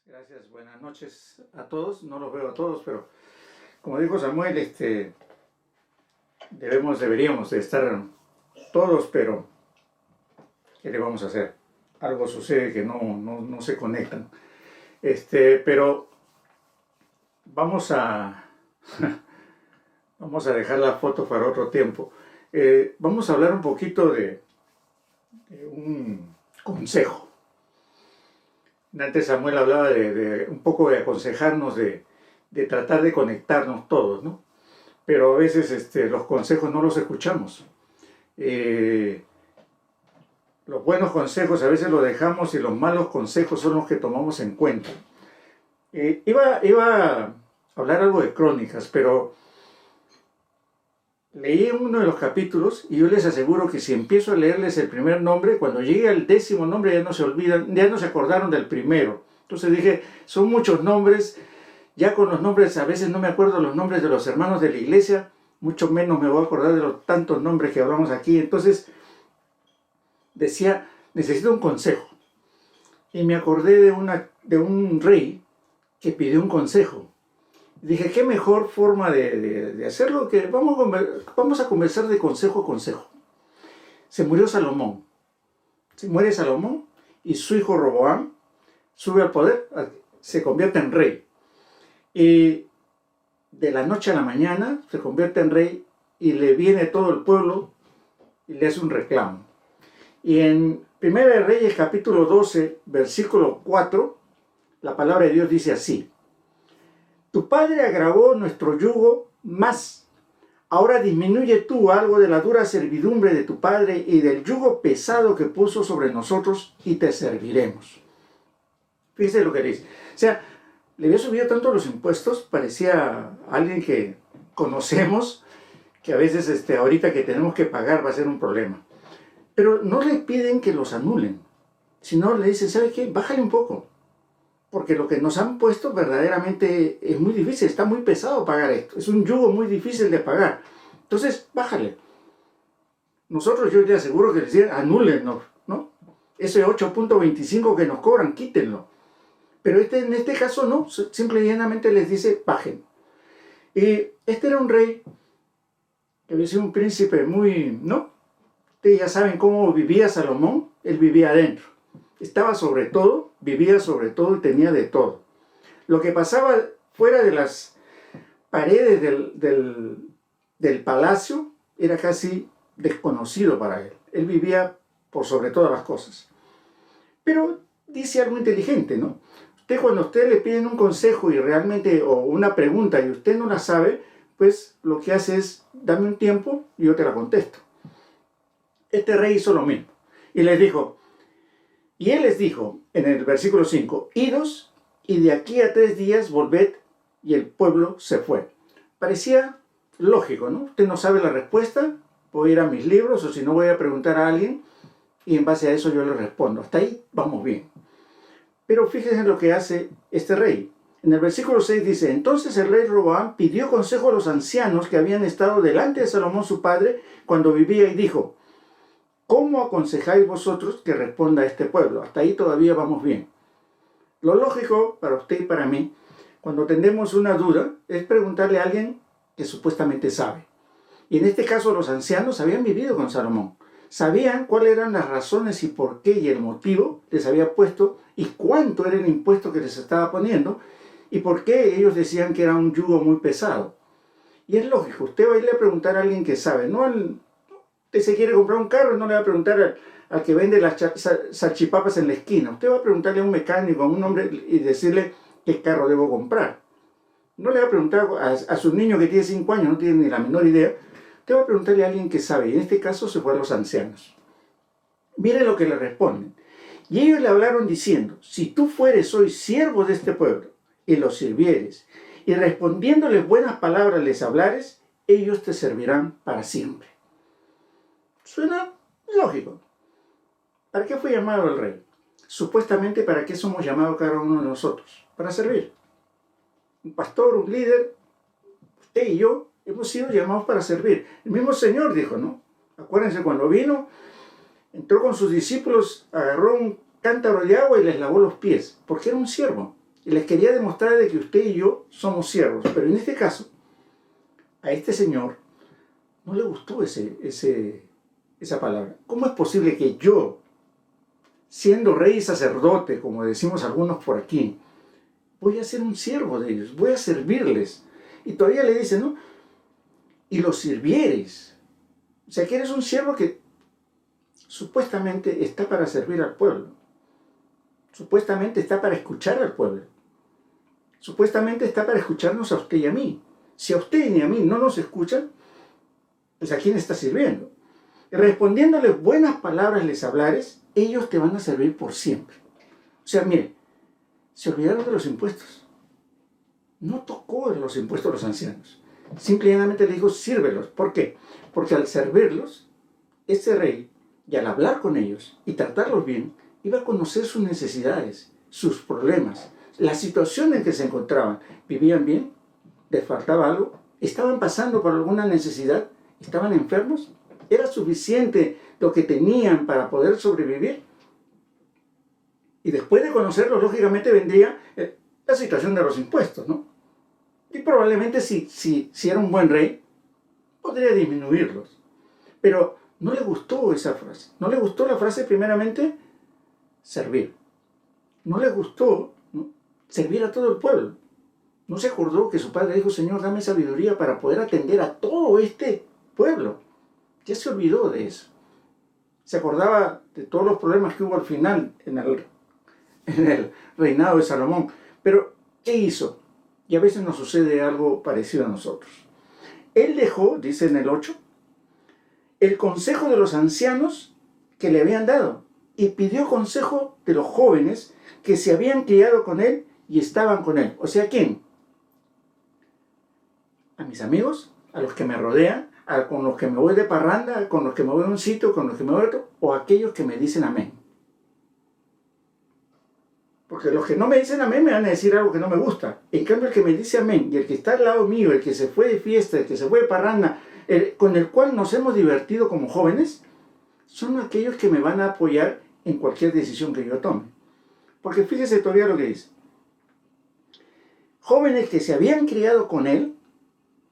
Gracias, buenas noches a todos. No los veo a todos, pero como dijo Samuel, deberíamos de estar todos, pero ¿qué le vamos a hacer? Algo sucede que no se conectan. Pero vamos a, vamos a dejar la foto para otro tiempo. Vamos a hablar un poquito de un consejo. Antes Samuel hablaba de un poco de aconsejarnos, de tratar de conectarnos todos, ¿no? Pero a veces los consejos no los escuchamos. Los buenos consejos a veces los dejamos y los malos consejos son los que tomamos en cuenta. Iba a hablar algo de Crónicas, pero leí uno de los capítulos y yo les aseguro que si empiezo a leerles el primer nombre, cuando llegue al 10º nombre ya no se olvidan, ya no se acordaron del primero. Entonces dije, son muchos nombres, ya con los nombres a veces no me acuerdo los nombres de los hermanos de la iglesia, mucho menos me voy a acordar de los tantos nombres que hablamos aquí. Entonces decía, necesito un consejo. Y me acordé de un rey que pidió un consejo. Dije, qué mejor forma de hacerlo que vamos a conversar de consejo a consejo. Se murió Salomón. Se muere Salomón y su hijo Roboam sube al poder, se convierte en rey. Y de la noche a la mañana se convierte en rey y le viene todo el pueblo y le hace un reclamo. Y en 1 de Reyes capítulo 12, versículo 4, la palabra de Dios dice así: tu padre agravó nuestro yugo más. Ahora disminuye tú algo de la dura servidumbre de tu padre y del yugo pesado que puso sobre nosotros y te serviremos. Fíjese lo que dice. O sea, le había subido tanto los impuestos, parecía alguien que conocemos, que a veces ahorita que tenemos que pagar va a ser un problema. Pero no le piden que los anulen, sino le dicen, ¿sabe qué? Bájale un poco. Porque lo que nos han puesto verdaderamente es muy difícil, está muy pesado pagar esto. Es un yugo muy difícil de pagar. Entonces, bájale. Nosotros, yo le aseguro que les decían, anúlenlo, ¿no? Ese 8.25 que nos cobran, quítenlo. Pero en este caso no, simple y llanamente les dice, bajen. Y este era un rey, que había sido un príncipe muy, ¿no? Ustedes ya saben cómo vivía Salomón, él vivía adentro. Estaba sobre todo, vivía sobre todo y tenía de todo. Lo que pasaba fuera de las paredes del palacio era casi desconocido para él. Él vivía por sobre todas las cosas. Pero dice algo inteligente, ¿no? Cuando a usted le piden un consejo y realmente, o una pregunta y usted no la sabe, pues lo que hace es, dame un tiempo y yo te la contesto. Este rey hizo lo mismo. Y les dijo, y él les dijo en el versículo 5, idos y de aquí a 3 días volved, y el pueblo se fue. Parecía lógico, ¿no? Usted no sabe la respuesta, voy a ir a mis libros o si no voy a preguntar a alguien y en base a eso yo le respondo. Hasta ahí vamos bien. Pero fíjense lo que hace este rey. En el versículo 6 dice, entonces el rey Roboam pidió consejo a los ancianos que habían estado delante de Salomón su padre cuando vivía y dijo, ¿cómo aconsejáis vosotros que responda a este pueblo? Hasta ahí todavía vamos bien. Lo lógico para usted y para mí, cuando tenemos una duda, es preguntarle a alguien que supuestamente sabe. Y en este caso los ancianos habían vivido con Salomón. Sabían cuáles eran las razones y por qué y el motivo les había puesto y cuánto era el impuesto que les estaba poniendo y por qué ellos decían que era un yugo muy pesado. Y es lógico, usted va a irle a preguntar a alguien que sabe, no al... Usted se quiere comprar un carro, no le va a preguntar al que vende las salchipapas en la esquina. Usted va a preguntarle a un mecánico, a un hombre y decirle qué carro debo comprar. No le va a preguntar a su niño que tiene 5 años, no tiene ni la menor idea. Usted va a preguntarle a alguien que sabe. Y en este caso se fue a los ancianos. Mire lo que le responden. Y ellos le hablaron diciendo, si tú fueres hoy siervo de este pueblo y los sirvieres, y respondiéndoles buenas palabras les hablares, ellos te servirán para siempre. Suena lógico. ¿Para qué fue llamado el rey? Supuestamente, ¿para qué somos llamados cada uno de nosotros? Para servir. Un pastor, un líder, usted y yo hemos sido llamados para servir. El mismo Señor dijo, ¿no? Acuérdense, cuando vino, entró con sus discípulos, agarró un cántaro de agua y les lavó los pies, porque era un siervo. y les quería demostrar de que usted y yo somos siervos. Pero en este caso, a este señor no le gustó esa palabra. ¿Cómo es posible que yo, siendo rey y sacerdote, como decimos algunos por aquí, voy a ser un siervo de ellos, voy a servirles? Y todavía le dice, ¿no? Y los sirvieres. O sea, que eres un siervo que supuestamente está para servir al pueblo. Supuestamente está para escuchar al pueblo. Supuestamente está para escucharnos a usted y a mí. Si a usted ni a mí no nos escuchan, pues ¿a quién está sirviendo? Y respondiéndoles buenas palabras les hablares, ellos te van a servir por siempre. O sea, mire, se olvidaron de los impuestos. No tocó los impuestos a los ancianos. Simplemente le dijo, sírvelos. ¿Por qué? Porque al servirlos, ese rey, y al hablar con ellos y tratarlos bien, iba a conocer sus necesidades, sus problemas, la situación en que se encontraban. ¿Vivían bien? ¿Les faltaba algo? ¿Estaban pasando por alguna necesidad? ¿Estaban enfermos? ¿Era suficiente lo que tenían para poder sobrevivir? Y después de conocerlos, lógicamente vendría la situación de los impuestos, ¿no? Y probablemente si era un buen rey, podría disminuirlos. Pero no le gustó esa frase. No le gustó la frase, primeramente, servir. No le gustó, ¿no?, servir a todo el pueblo. No se acordó que su padre dijo, Señor, dame sabiduría para poder atender a todo este pueblo. Ya se olvidó de eso. Se acordaba de todos los problemas que hubo al final en el reinado de Salomón. Pero, ¿qué hizo? Y a veces nos sucede algo parecido a nosotros. Él dejó, dice en el 8, el consejo de los ancianos que le habían dado y pidió consejo de los jóvenes que se habían criado con él y estaban con él. O sea, ¿a quién? A mis amigos, a los que me rodean, con los que me voy de parranda, con los que me voy a un sitio, con los que me voy a otro, o a aquellos que me dicen amén. Porque los que no me dicen amén me van a decir algo que no me gusta. En cambio, el que me dice amén y el que está al lado mío, el que se fue de fiesta, el que se fue de parranda, con el cual nos hemos divertido como jóvenes, son aquellos que me van a apoyar en cualquier decisión que yo tome. Porque fíjese todavía lo que dice. Jóvenes que se habían criado con él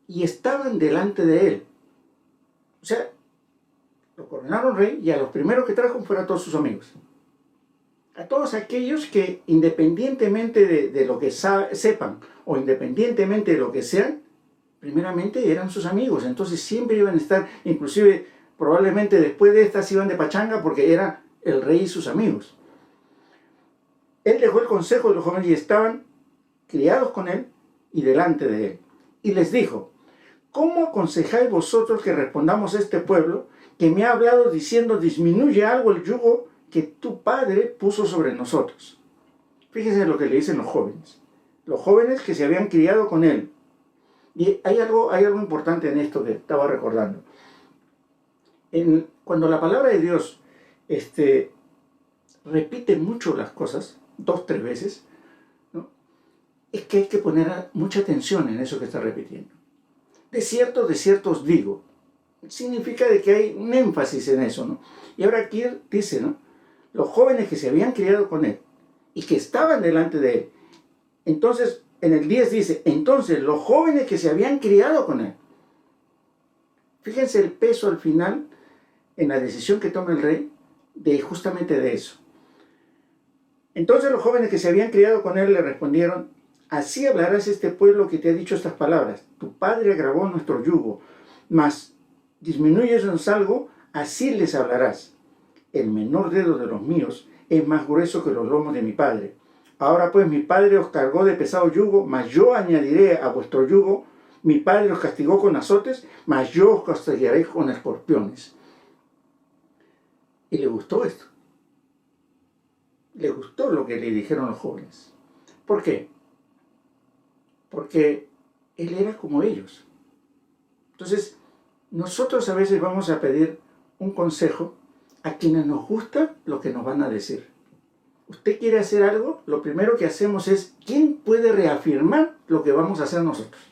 y estaban delante de él. O sea, lo coronaron rey y a los primeros que trajo fueron a todos sus amigos. A todos aquellos que, independientemente de lo que sepan o independientemente de lo que sean, primeramente eran sus amigos. Entonces siempre iban a estar, inclusive probablemente después de estas iban de pachanga porque era el rey y sus amigos. Él dejó el consejo de los jóvenes y estaban criados con él y delante de él. Y les dijo, ¿cómo aconsejáis vosotros que respondamos a este pueblo que me ha hablado diciendo, disminuye algo el yugo que tu padre puso sobre nosotros? Fíjense lo que le dicen los jóvenes que se habían criado con él. Y hay algo importante en esto que estaba recordando. Cuando la palabra de Dios repite mucho las cosas, 2, 3 veces, ¿no?, es que hay que poner mucha atención en eso que está repitiendo. De cierto os digo. Significa de que hay un énfasis en eso, ¿no? Y ahora aquí dice, ¿no?, los jóvenes que se habían criado con él y que estaban delante de él. Entonces, en el 10 dice, entonces los jóvenes que se habían criado con él. Fíjense el peso al final en la decisión que toma el rey justamente de eso. Entonces los jóvenes que se habían criado con él le respondieron, así hablarás a este pueblo que te ha dicho estas palabras. Tu padre agravó nuestro yugo, mas disminúyenos algo, así les hablarás. El menor dedo de los míos es más grueso que los lomos de mi padre. Ahora pues mi padre os cargó de pesado yugo, mas yo añadiré a vuestro yugo. Mi padre os castigó con azotes, mas yo os castigaré con escorpiones. Y le gustó esto. Le gustó lo que le dijeron los jóvenes. ¿Por qué? Porque él era como ellos. Entonces, nosotros a veces vamos a pedir un consejo a quienes nos gusta lo que nos van a decir. Usted quiere hacer algo, lo primero que hacemos es, ¿quién puede reafirmar lo que vamos a hacer nosotros?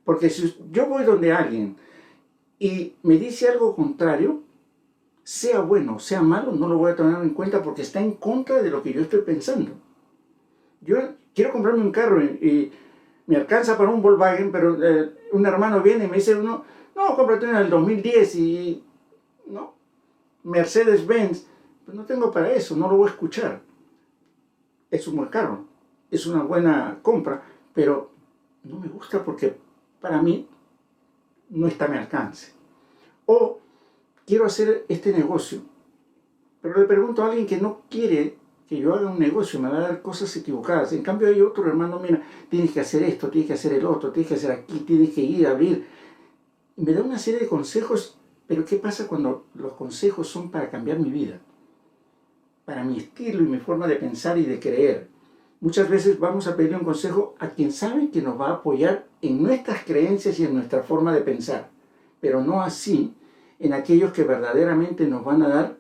Porque si yo voy donde alguien y me dice algo contrario, sea bueno, sea malo, no lo voy a tomar en cuenta porque está en contra de lo que yo estoy pensando. Yo quiero comprarme un carro y me alcanza para un Volkswagen, pero un hermano viene y me dice, no, cómprate una del 2010 y, no, Mercedes-Benz. Pues no tengo para eso, no lo voy a escuchar. Es un buen carro, es una buena compra, pero no me gusta porque para mí no está a mi alcance. O quiero hacer este negocio, pero le pregunto a alguien que no quiere que yo haga un negocio, me va a dar cosas equivocadas. En cambio hay otro hermano, mira, tienes que hacer esto, tienes que hacer el otro, tienes que hacer aquí, tienes que ir a abrir. Y me da una serie de consejos, pero ¿qué pasa cuando los consejos son para cambiar mi vida? Para mi estilo y mi forma de pensar y de creer. Muchas veces vamos a pedir un consejo a quien sabe que nos va a apoyar en nuestras creencias y en nuestra forma de pensar, pero no así en aquellos que verdaderamente nos van a dar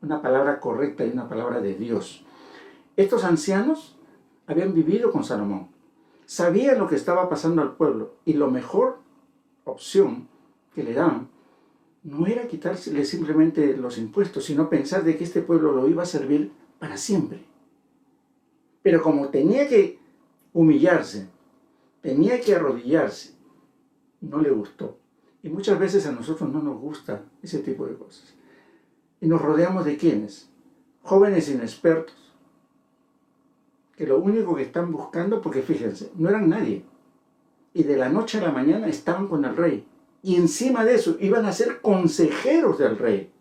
una palabra correcta y una palabra de Dios. Estos ancianos habían vivido con Salomón, sabían lo que estaba pasando al pueblo y la mejor opción que le daban no era quitársele simplemente los impuestos, sino pensar de que este pueblo lo iba a servir para siempre. Pero como tenía que humillarse, tenía que arrodillarse, no le gustó. Y muchas veces a nosotros no nos gusta ese tipo de cosas. Y nos rodeamos de ¿quiénes? Jóvenes inexpertos, que lo único que están buscando, porque fíjense, no eran nadie. Y de la noche a la mañana estaban con el rey. Y encima de eso iban a ser consejeros del rey.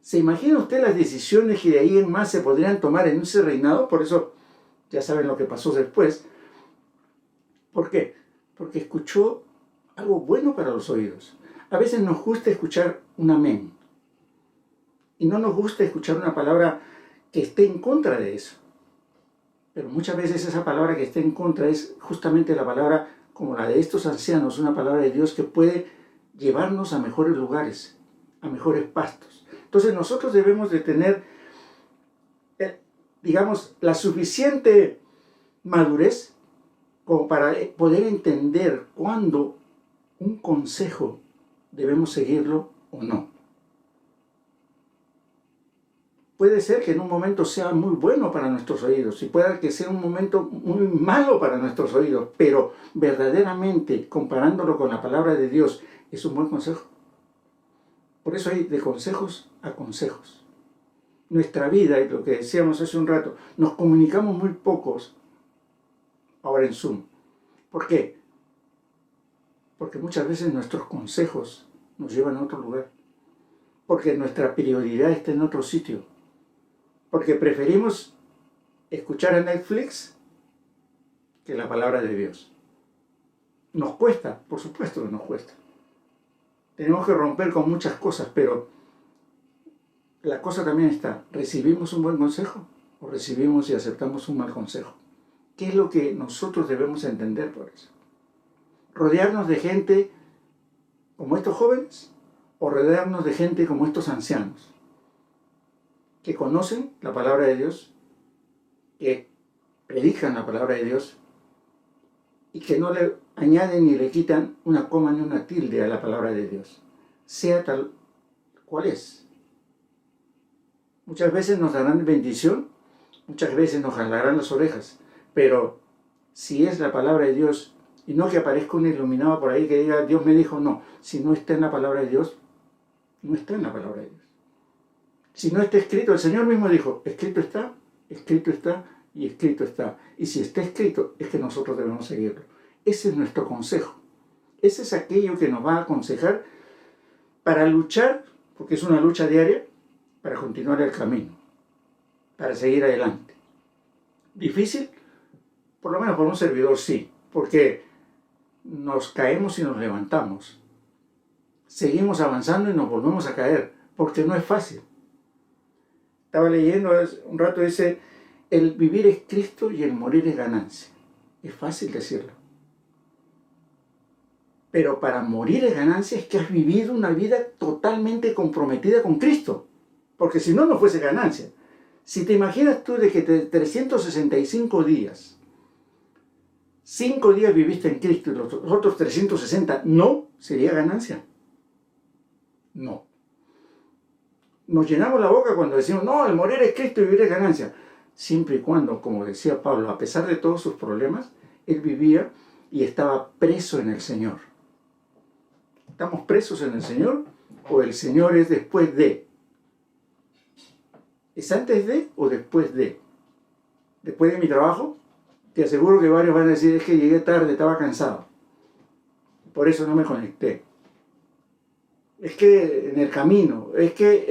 ¿Se imagina usted las decisiones que de ahí en más se podrían tomar en ese reinado? Por eso ya saben lo que pasó después. ¿Por qué? Porque escuchó algo bueno para los oídos. A veces nos gusta escuchar un amén. Y no nos gusta escuchar una palabra que esté en contra de eso. Pero muchas veces esa palabra que esté en contra es justamente la palabra como la de estos ancianos, una palabra de Dios que puede llevarnos a mejores lugares, a mejores pastos. Entonces nosotros debemos de tener, digamos, la suficiente madurez como para poder entender cuándo un consejo debemos seguirlo o no. Puede ser que en un momento sea muy bueno para nuestros oídos y pueda que sea un momento muy malo para nuestros oídos, pero verdaderamente, comparándolo con la palabra de Dios, es un buen consejo. Por eso hay de consejos a consejos. Nuestra vida, y lo que decíamos hace un rato, nos comunicamos muy pocos ahora en Zoom. ¿Por qué? Porque muchas veces nuestros consejos nos llevan a otro lugar. Porque nuestra prioridad está en otro sitio. Porque preferimos escuchar a Netflix que la palabra de Dios. Nos cuesta, por supuesto que nos cuesta. Tenemos que romper con muchas cosas, pero la cosa también está, ¿recibimos un buen consejo o recibimos y aceptamos un mal consejo? ¿Qué es lo que nosotros debemos entender por eso? ¿Rodearnos de gente como estos jóvenes o rodearnos de gente como estos ancianos? Que conocen la palabra de Dios, que predican la palabra de Dios y que no le añaden ni le quitan una coma ni una tilde a la palabra de Dios, sea tal cual es. Muchas veces nos darán bendición, muchas veces nos jalarán las orejas, pero si es la palabra de Dios y no que aparezca un iluminado por ahí que diga Dios me dijo, no, si no está en la palabra de Dios, no está en la palabra de Dios. Si no está escrito, el Señor mismo dijo, escrito está y escrito está. Y si está escrito, es que nosotros debemos seguirlo. Ese es nuestro consejo. Ese es aquello que nos va a aconsejar para luchar, porque es una lucha diaria, para continuar el camino, para seguir adelante. ¿Difícil? Por lo menos por un servidor sí, porque nos caemos y nos levantamos. Seguimos avanzando y nos volvemos a caer, porque no es fácil. Estaba leyendo un rato, dice, el vivir es Cristo y el morir es ganancia. Es fácil decirlo. Pero para morir es ganancia es que has vivido una vida totalmente comprometida con Cristo. Porque si no, no fuese ganancia. Si te imaginas tú de que 365 días, 5 días viviste en Cristo y los otros 360 no, ¿sería ganancia? No. Nos llenamos la boca cuando decimos, no, el morir es Cristo y vivir es ganancia. siempre y cuando, como decía Pablo, a pesar de todos sus problemas, él vivía y estaba preso en el Señor. ¿Estamos presos en el Señor o el Señor es después de? ¿Es antes de o después de? Después de mi trabajo, te aseguro que varios van a decir, es que llegué tarde, estaba cansado. Por eso no me conecté. Es que en el camino, es que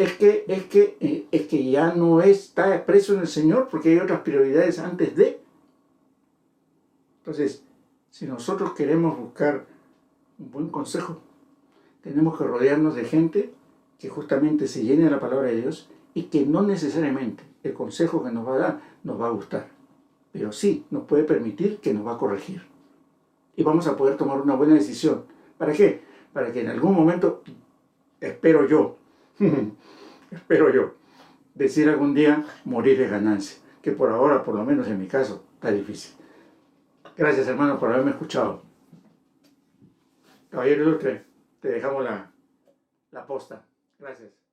ya no está preso en el Señor porque hay otras prioridades antes de. Entonces, si nosotros queremos buscar un buen consejo, tenemos que rodearnos de gente que justamente se llene de la palabra de Dios y que no necesariamente el consejo que nos va a dar nos va a gustar, pero sí nos puede permitir que nos va a corregir. Y vamos a poder tomar una buena decisión. ¿Para qué? Para que en algún momento, espero yo, decir algún día, morir es ganancia. Que por ahora, por lo menos en mi caso, está difícil. Gracias, hermano, por haberme escuchado. Caballero Ilustre, te dejamos la posta. Gracias.